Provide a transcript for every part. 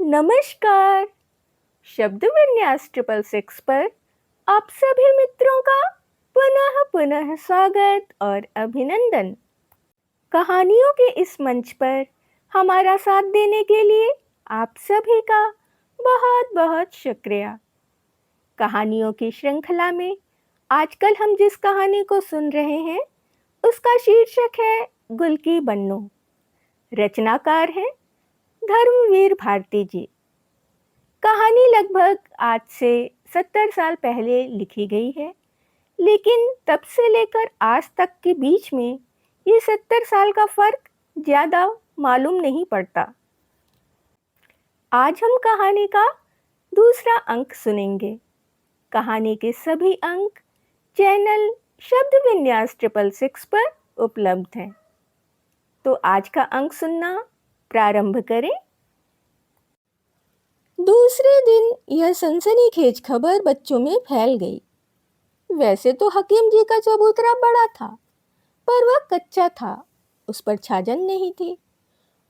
नमस्कार। शब्द विन्यास 666 पर आप सभी मित्रों का पुनः पुनः स्वागत और अभिनंदन। कहानियों के इस मंच पर हमारा साथ देने के लिए आप सभी का बहुत बहुत शुक्रिया। कहानियों की श्रृंखला में आजकल हम जिस कहानी को सुन रहे हैं उसका शीर्षक है गुल की बन्नो। रचनाकार हैं धर्मवीर भारती जी। कहानी लगभग आज से 70 साल पहले लिखी गई है, लेकिन तब से लेकर आज तक के बीच में ये 70 साल का फर्क ज़्यादा मालूम नहीं पड़ता। आज हम कहानी का दूसरा अंक सुनेंगे। कहानी के सभी अंक चैनल शब्द विन्यास 666 पर उपलब्ध हैं। तो आज का अंक सुनना प्रारंभ करें। दूसरे दिन यह सनसनीखेज खबर बच्चों में फैल गई। वैसे तो हकीम जी का चबूतरा बड़ा था, पर वह कच्चा था, उस पर छाजन नहीं थी।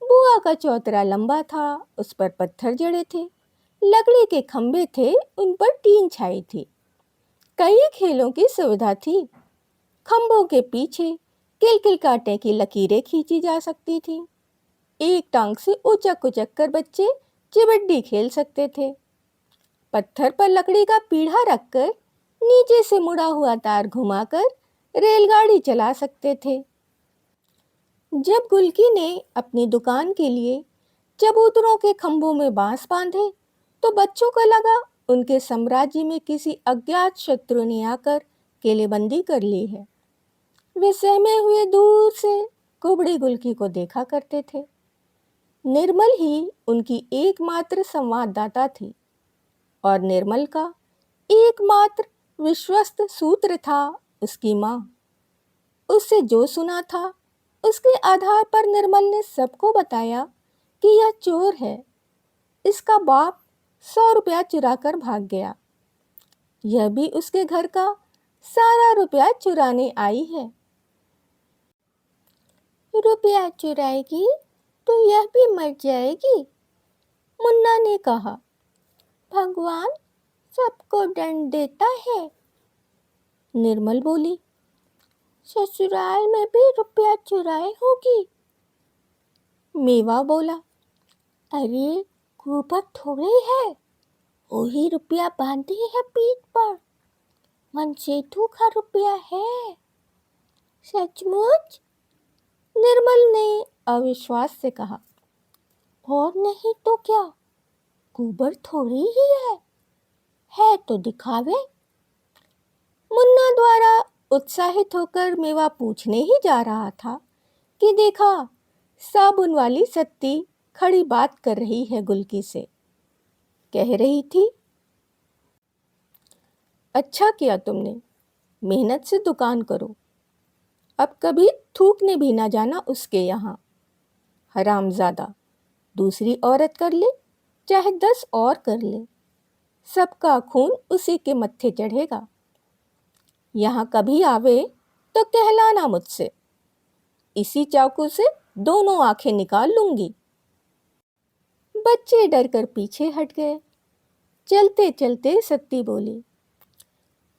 बुआ का चौतरा लंबा था, उस पर पत्थर जड़े थे। लकड़ी के खंभे थे, उन पर टीन छाई थी। कई खेलों की सुविधा थी। खंभों के पीछे किलकिल कांटे की लकीरें खींची जा सकती थी। एक टांग से उचक उचक कर बच्चे चिबड्डी खेल सकते थे। पत्थर पर लकड़ी का पीढ़ा रखकर नीचे से मुड़ा हुआ तार घुमाकर रेलगाड़ी चला सकते थे। जब गुलकी ने अपनी दुकान के लिए चबूतरों के खंभों में बांस बांधे तो बच्चों को लगा उनके साम्राज्य में किसी अज्ञात शत्रु ने आकर किलेबंदी कर ली है। वे सहमे हुए दूर से कुबड़ी गुलकी को देखा करते थे। निर्मल ही उनकी एकमात्र संवाददाता थी और निर्मल का एकमात्र विश्वस्त सूत्र था उसकी माँ। उससे जो सुना था उसके आधार पर निर्मल ने सबको बताया कि यह चोर है। इसका बाप 100 रुपया चुरा कर भाग गया। यह भी उसके घर का सारा रुपया चुराने आई है। रुपया चुराएगी तो यह भी मर जाएगी, मुन्ना ने कहा। भगवान सबको दंड देता है, निर्मल बोली। ससुराल में भी रुपया चुराए होगी, मेवा बोला। अरे गोबर थोड़े है, वही रुपया बांधी है पीठ पर। मनसेठू का रुपया है। सचमुच, निर्मल ने अविश्वास से कहा। और नहीं तो क्या, गोबर थोड़ी ही है तो दिखावे। मुन्ना द्वारा उत्साहित होकर मेवा पूछने ही जा रहा था कि देखा साबुन वाली सत्ती खड़ी बात कर रही है गुलकी से। कह रही थी, अच्छा किया तुमने, मेहनत से दुकान करो, अब कभी थूकने भी ना जाना उसके यहाँ। हरामजादा, दूसरी औरत कर ले चाहे 10 और कर ले, सबका खून उसी के मत्थे चढ़ेगा। यहाँ कभी आवे तो कहलाना मुझसे, इसी चाकू से दोनों आंखें निकाल लूंगी। बच्चे डर कर पीछे हट गए। चलते चलते सत्ती बोली,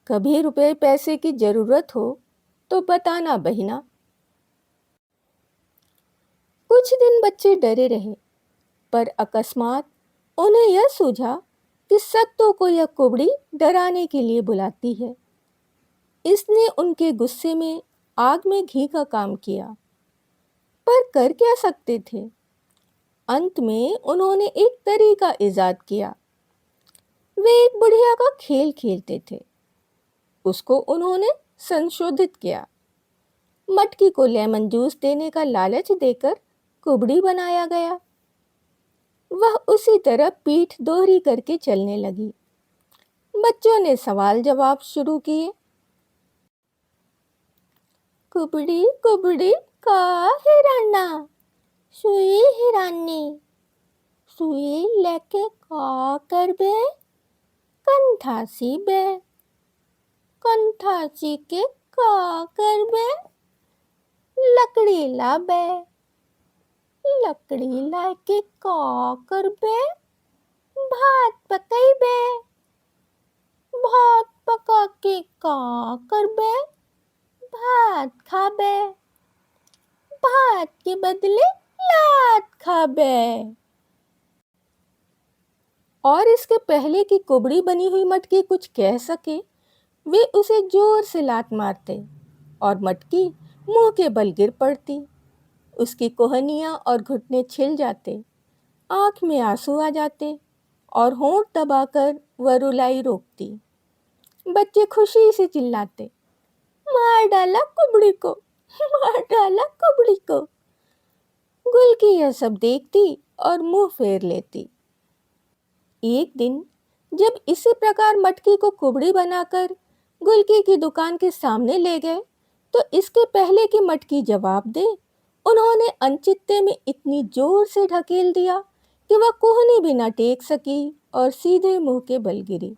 कभी रुपए पैसे की जरूरत हो तो बताना बहिना। कुछ दिन बच्चे डरे रहे, पर अकस्मात उन्हें यह सूझा कि सत्तू को यह कुबड़ी डराने के लिए बुलाती है। इसने उनके गुस्से में आग में घी का काम किया, पर कर क्या सकते थे। अंत में उन्होंने एक तरीका इजाद किया। वे एक बुढ़िया का खेल खेलते थे, उसको उन्होंने संशोधित किया। मटकी को लेमन जूस देने का लालच देकर कुबड़ी बनाया गया। वह उसी तरह पीठ दोहरी करके चलने लगी। बच्चों ने सवाल जवाब शुरू किए। कुबड़ी कुबड़ी का हिराना, सुई हिरानी, सुई लेके का करबे, कंठासी बे, कंठासी के का करबे, लकड़ी लाबे, लकड़ी लाके का करबे, भात पकई बे। भात पका के का करबे? भात खाबे। भात के बदले लात खाबे। और इसके पहले कि कुबड़ी बनी हुई मटकी कुछ कह सके, वे उसे जोर से लात मारते और मटकी मुंह के बल गिर पड़ती। उसकी कोहनियां और घुटने छिल जाते, आंख में आंसू आ जाते और होंठ दबाकर वह रुलाई रोकती। बच्चे खुशी से चिल्लाते, मार डाला कुबड़ी को, मार डाला कुबड़ी को। गुलकी यह सब देखती और मुंह फेर लेती। एक दिन जब इसी प्रकार मटकी को कुबड़ी बनाकर गुलकी की दुकान के सामने ले गए, तो इसके पहले कि मटकी जवाब दे, उन्होंने अनचित्ते में इतनी जोर से ढकेल दिया कि वह कोहनी भी न टेक सकी और सीधे मुंह के बल गिरी।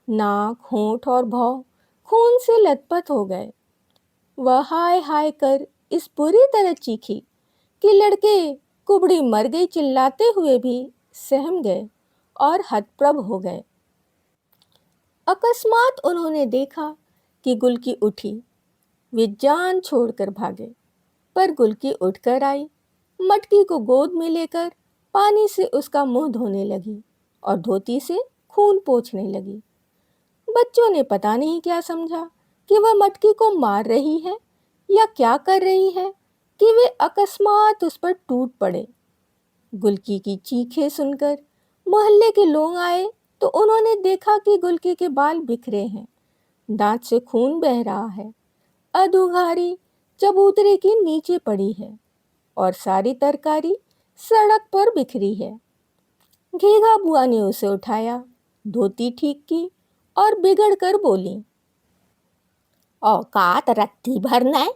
नाक, होंठ और भौं खून से लथपथ हो गए। वह हाय हाय कर इस बुरी तरह चीखी कि लड़के कुबड़ी मर गई चिल्लाते हुए भी सहम गए और हतप्रभ हो गए। अकस्मात उन्होंने देखा कि गुलकी उठी। वे जान छोड़कर भागे, पर गुलकी उठकर आई, मटकी को गोद में लेकर पानी से उसका मुंह धोने लगी और धोती से खून पोंछने लगी। बच्चों ने पता नहीं क्या समझा कि वह मटकी को मार रही है या क्या कर रही है कि वे अकस्मात उस पर टूट पड़े। गुलकी की चीखें सुनकर मोहल्ले के लोग आए तो उन्होंने देखा कि गुलकी के बाल बिखरे हैं, दांत से खून बह रहा है, अधोघारी चबूतरे के नीचे पड़ी है और सारी तरकारी सड़क पर बिखरी है। घेघा बुआ ने उसे उठाया, धोती ठीक की और बिगड़ कर बोली, औकात रत्ती भर न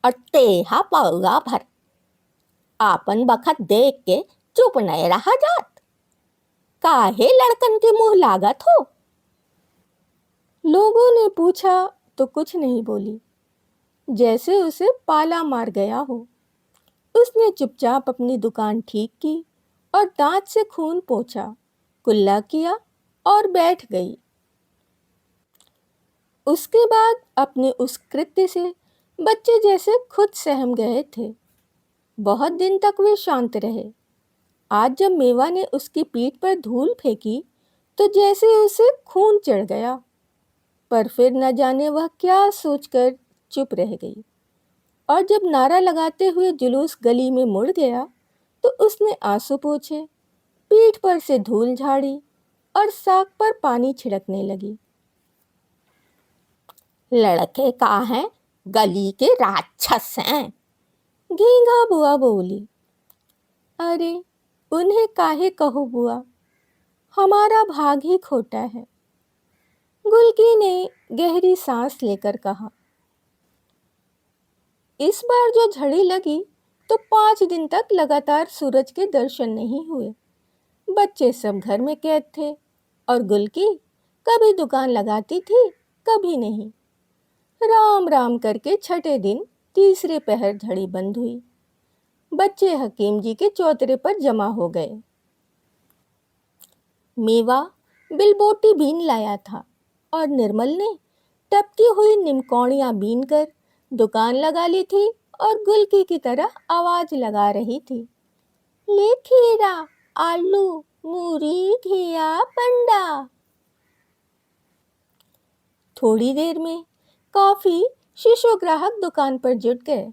और तेहा पौगा भर। आपन बखत देख के चुप नहीं रहा जात। काहे लड़कन के मुंह लागत हो? लोगों ने पूछा तो कुछ नहीं बोली, जैसे उसे पाला मार गया हो। उसने चुपचाप अपनी दुकान ठीक की और दांत से खून पोंछा, कुल्ला किया और बैठ गई। उसके बाद अपने उस कृत्य से बच्चे जैसे खुद सहम गए थे। बहुत दिन तक वे शांत रहे। आज जब मेवा ने उसकी पीठ पर धूल फेंकी तो जैसे उसे खून चढ़ गया, पर फिर न जाने वह क्या सोचकर चुप रह गई। और जब नारा लगाते हुए जुलूस गली में मुड़ गया तो उसने आंसू पोंछे, पीठ पर से धूल झाड़ी और साग पर पानी छिड़कने लगी। लड़के का हैं, गली के राक्षस हैं, घेंघा बुआ बोली। अरे उन्हें काहे कहो बुआ, हमारा भाग ही खोटा है। गुलकी ने गहरी सांस लेकर कहा। इस बार जो झड़ी लगी तो 5 दिन तक लगातार सूरज के दर्शन नहीं हुए। बच्चे सब घर में कैद थे और गुलकी कभी दुकान लगाती थी, कभी नहीं। राम राम करके छठे दिन तीसरे पहर झड़ी बंद हुई। बच्चे हकीम जी के चौतरे पर जमा हो गए। मेवा बिलबोटी बीन लाया था और निर्मल ने टपकी हुई निमकौड़ियां बीन कर दुकान लगा ली थी और गुलकी की तरह आवाज लगा रही थी, ले खीरा, आलू, मूरी, घिया, पंडा। थोड़ी देर में काफी शिशु ग्राहक दुकान पर जुट गए।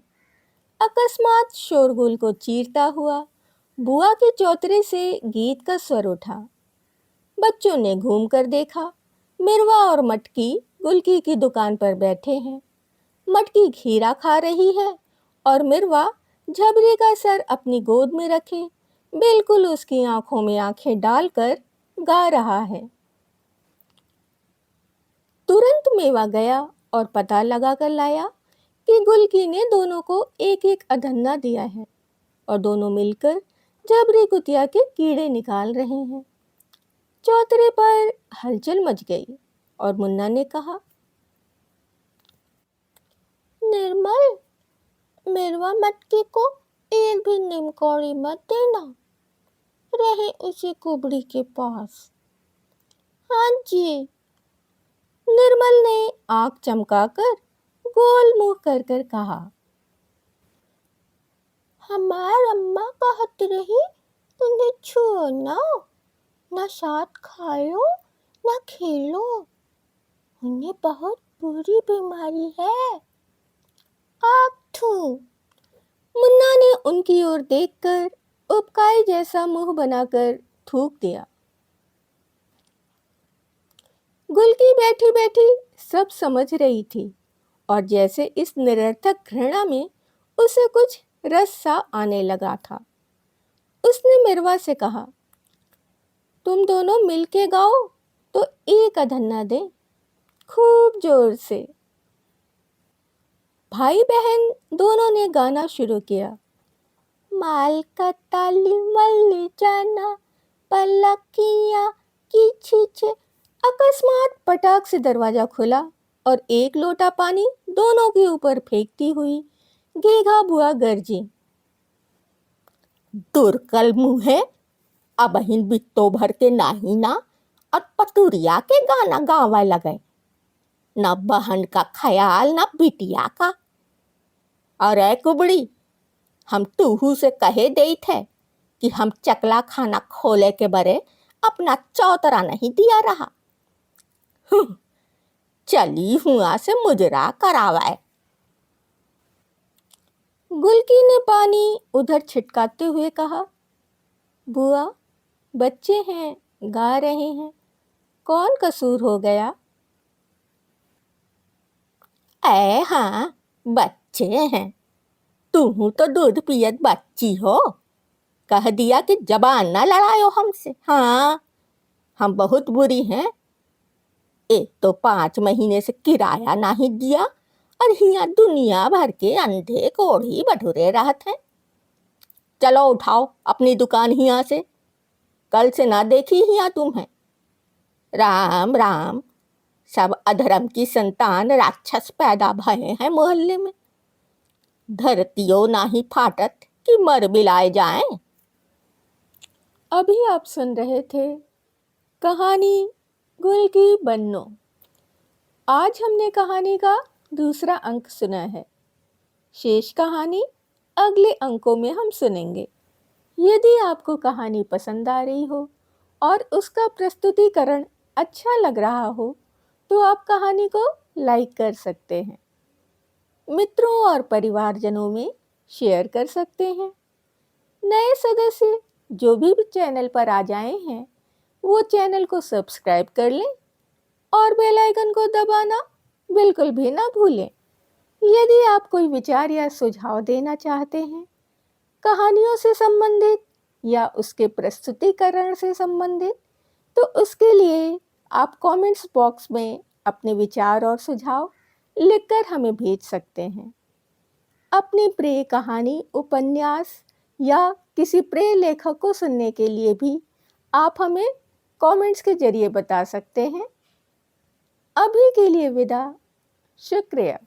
अकस्मात शोरगुल को चीरता हुआ बुआ के चौतरे से गीत का स्वर उठा। बच्चों ने घूम कर देखा, मिरवा और मटकी गुलकी की दुकान पर बैठे हैं। मटकी खीरा खा रही है और मिरवा झबरी का सर अपनी गोद में रखे बिल्कुल उसकी आंखों में आंखें डालकर गा रहा है। तुरंत मेवा गया और पता लगा कर लाया कि गुलकी ने दोनों को एक एक अधन्ना दिया है और दोनों मिलकर झबरी कुतिया के कीड़े निकाल रहे हैं। चौतरे पर हलचल मच गई और मुन्ना ने कहा, निर्मल, मिरवा मटकी को एक भी निमकौड़ी मत देना। रहे उसी कुबड़ी के पास। हाँ जी, निर्मल ने आंख चमकाकर गोल मुंह कर कर कहा। हमार अम्मा कहत रही उन्हें छुओ ना साथ खाओ ना खेलो, उन्हें बहुत बुरी बीमारी है। आठू। मुन्ना ने उनकी ओर देखकर उपकाई जैसा मुंह बनाकर थूक दिया। गुलकी बैठी बैठी सब समझ रही थी और जैसे इस निरर्थक घृणा में उसे कुछ रस सा आने लगा था। उसने मिरवा से कहा, तुम दोनों मिलके गाओ तो एक अधन्ना दे, खूब जोर से। भाई बहन दोनों ने गाना शुरू किया। माल का ताली मल्ली जाना पलकियां की छीछे। अकस्मात पटाख से दरवाजा खुला और एक लोटा पानी दोनों के ऊपर फेंकती हुई गेघा बुआ गरजी। दुर्कल मुँहे, अबहिन बित्तो भर के नाही ना और पतुरिया के गाना गावा लगे, न बहन का ख्याल न बिटिया का। अरे कुबड़ी, हम तूहू से कहे देई थे कि हम चकला खाना खोले के बरे अपना चौतरा नहीं दिया रहा। चली हुआ से मुजरा करावाए। गुलकी ने पानी उधर छिटकाते हुए कहा, बुआ बच्चे हैं, गा रहे हैं, कौन कसूर हो गया? ऐ हाँ, बच्चे हैं, तू तो दूध पियत बच्ची हो। कह दिया कि जबान ना लड़ायो हमसे। हाँ, हम बहुत बुरी हैं। एक तो 5 महीने से किराया नहीं दिया और हिया दुनिया भर के अंधे कोढ़ी बटुरे रहत हैं। चलो उठाओ अपनी दुकान हिया से, कल से ना देखी हिया तुम्हें। राम राम, सब अधर्म की संतान राक्षस पैदा भये हैं मोहल्ले में। धरतियों नाही फाटत कि मर बिलाए जाएं। अभी आप सुन रहे थे कहानी गुलकी बन्नो। आज हमने कहानी का दूसरा अंक सुना है। शेष कहानी अगले अंकों में हम सुनेंगे। यदि आपको कहानी पसंद आ रही हो और उसका प्रस्तुतिकरण अच्छा लग रहा हो तो आप कहानी को लाइक कर सकते हैं, मित्रों और परिवारजनों में शेयर कर सकते हैं। नए सदस्य जो भी चैनल पर आ जाए हैं वो चैनल को सब्सक्राइब कर लें और बेल आइकन को दबाना बिल्कुल भी ना भूलें। यदि आप कोई विचार या सुझाव देना चाहते हैं कहानियों से संबंधित या उसके प्रस्तुतिकरण से संबंधित, तो उसके लिए आप कमेंट्स बॉक्स में अपने विचार और सुझाव लिखकर हमें भेज सकते हैं। अपनी प्रिय कहानी, उपन्यास या किसी प्रिय लेखक को सुनने के लिए भी आप हमें कमेंट्स के जरिए बता सकते हैं। अभी के लिए विदा, शुक्रिया।